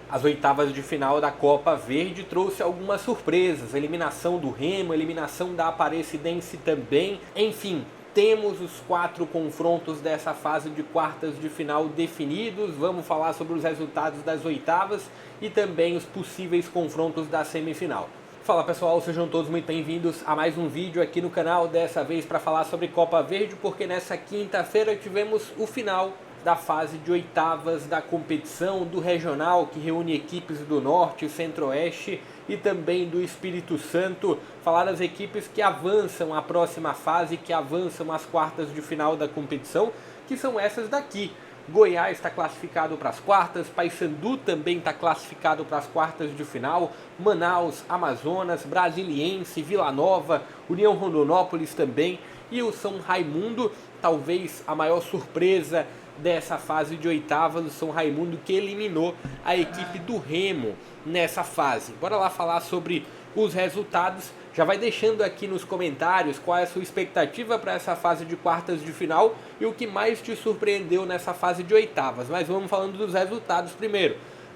As oitavas de final da Copa Verde trouxe algumas surpresas, eliminação do Remo, eliminação da Aparecidense também, enfim, temos os 4 confrontos dessa fase de quartas de final definidos, vamos falar sobre os resultados das oitavas e também os possíveis confrontos da semifinal. Fala pessoal, sejam todos muito bem-vindos a mais um vídeo aqui no canal, dessa vez para falar sobre Copa Verde, porque nessa quinta-feira tivemos o final da fase de oitavas da competição do regional, que reúne equipes do Norte, Centro-Oeste e também do Espírito Santo. Falar das equipes que avançam à próxima fase, que avançam às quartas de final da competição, que são essas daqui. Goiás está classificado para as quartas, Paysandu também está classificado para as quartas de final, Manaus, Amazonas, Brasiliense, Vila Nova, União Rondonópolis também, e o São Raimundo, talvez a maior surpresa dessa fase de oitavas, o São Raimundo, que eliminou a equipe do Remo nessa fase. Bora lá falar sobre os resultados. Já vai deixando aqui nos comentários qual é a sua expectativa para essa fase de quartas de final e o que mais te surpreendeu nessa fase de oitavas. Mas vamos falando dos resultados primeiro.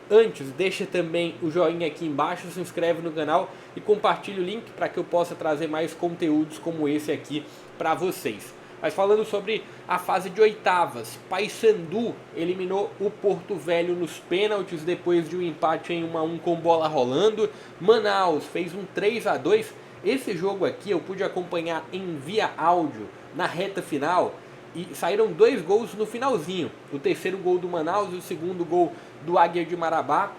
Antes, deixa também o joinha aqui embaixo, se inscreve no canal e compartilha o link para que eu possa trazer mais conteúdos como esse aqui para vocês. Mas falando sobre a fase de oitavas, Paysandu eliminou o Porto Velho nos pênaltis depois de um empate em 1-1 com bola rolando. Manaus fez um 3-2. Esse jogo aqui eu pude acompanhar em via áudio na reta final e saíram 2 gols no finalzinho. O terceiro gol do Manaus e o segundo gol do Águia de Marabá.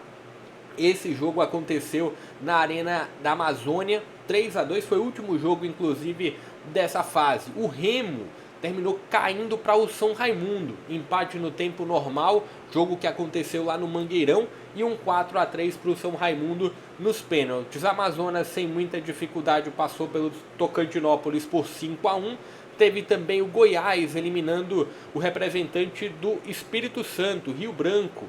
Esse jogo aconteceu na Arena da Amazônia. 3-2 foi o último jogo, inclusive, dessa fase. O Remo terminou caindo para o São Raimundo. Empate no tempo normal, jogo que aconteceu lá no Mangueirão, e um 4-3 para o São Raimundo nos pênaltis. Amazonas, sem muita dificuldade, passou pelo Tocantinópolis por 5-1. Teve também o Goiás eliminando o representante do Espírito Santo, Rio Branco,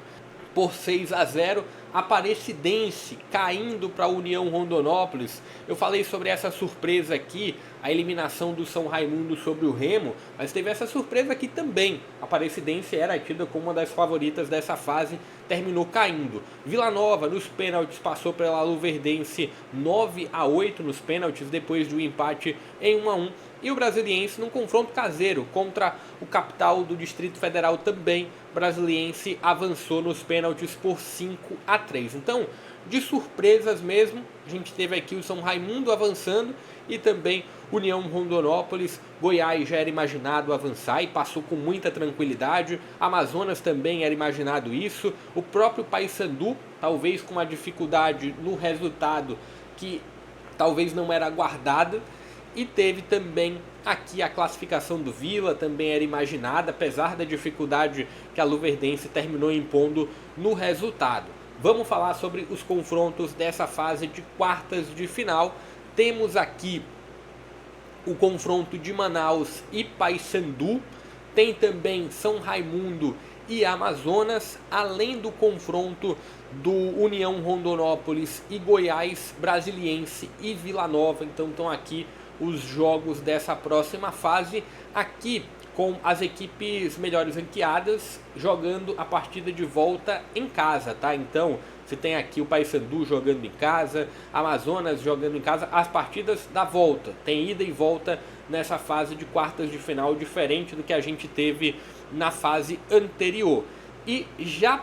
por 6-0, Aparecidense caindo para a União Rondonópolis. Eu falei sobre essa surpresa aqui, a eliminação do São Raimundo sobre o Remo, mas teve essa surpresa aqui também. A Aparecidense era tida como uma das favoritas dessa fase, terminou caindo. Vila Nova nos pênaltis passou pela Luverdense 9-8 nos pênaltis, depois de um empate em 1-1. E o Brasiliense num confronto caseiro contra o capital do Distrito Federal também. O Brasiliense avançou nos pênaltis por 5-3. Então, de surpresas mesmo, a gente teve aqui o São Raimundo avançando e também União Rondonópolis. Goiás já era imaginado avançar e passou com muita tranquilidade. Amazonas também era imaginado isso. O próprio Paysandu, talvez com uma dificuldade no resultado que talvez não era aguardada. E teve também aqui a classificação do Vila, também era imaginada, apesar da dificuldade que a Luverdense terminou impondo no resultado. Vamos falar sobre os confrontos dessa fase de quartas de final. Temos aqui o confronto de Manaus e Paysandu. Tem também São Raimundo e Amazonas, além do confronto do União Rondonópolis e Goiás, Brasiliense e Vila Nova. Então estão aqui os jogos dessa próxima fase, aqui com as equipes melhores ranqueadas jogando a partida de volta em casa, tá? Então você tem aqui o Paysandu jogando em casa, Amazonas jogando em casa, as partidas da volta, tem ida e volta nessa fase de quartas de final, diferente do que a gente teve na fase anterior. E já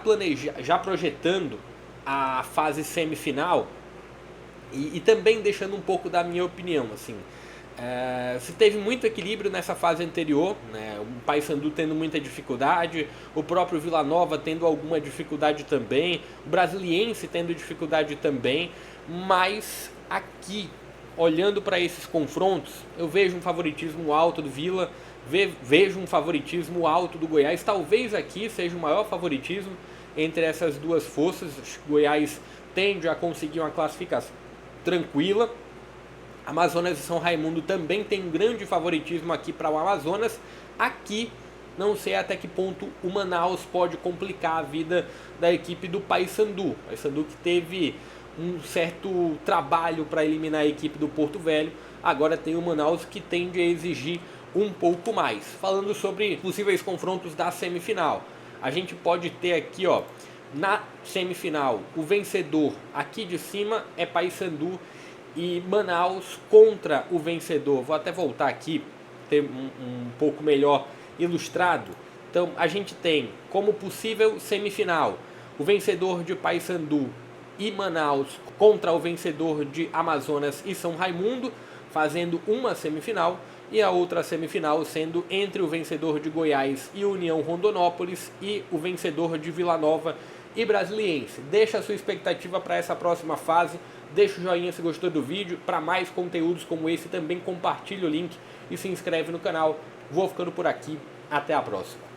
projetando a fase semifinal e também deixando um pouco da minha opinião, assim, se teve muito equilíbrio nessa fase anterior, né? O Paysandu tendo muita dificuldade, o próprio Vila Nova tendo alguma dificuldade também, o Brasiliense tendo dificuldade também, mas aqui, olhando para esses confrontos, eu vejo um favoritismo alto do Vila, vejo um favoritismo alto do Goiás. Talvez aqui seja o maior favoritismo entre essas duas forças. Acho que o Goiás tende a conseguir uma classificação tranquila. Amazonas e São Raimundo também tem um grande favoritismo aqui para o Amazonas. Aqui, não sei até que ponto o Manaus pode complicar a vida da equipe do Paysandu. Paysandu que teve um certo trabalho para eliminar a equipe do Porto Velho. Agora tem o Manaus que tende a exigir um pouco mais. Falando sobre possíveis confrontos da semifinal, a gente pode ter aqui, Na semifinal, o vencedor aqui de cima é Paysandu e Manaus contra o vencedor. Vou até voltar aqui, ter um pouco melhor ilustrado. Então a gente tem como possível semifinal o vencedor de Paysandu e Manaus contra o vencedor de Amazonas e São Raimundo, fazendo uma semifinal, e a outra semifinal sendo entre o vencedor de Goiás e União Rondonópolis e o vencedor de Vila Nova e Brasiliense. Deixa a sua expectativa para essa próxima fase, deixa o joinha se gostou do vídeo, para mais conteúdos como esse também compartilha o link e se inscreve no canal. Vou ficando por aqui, até a próxima.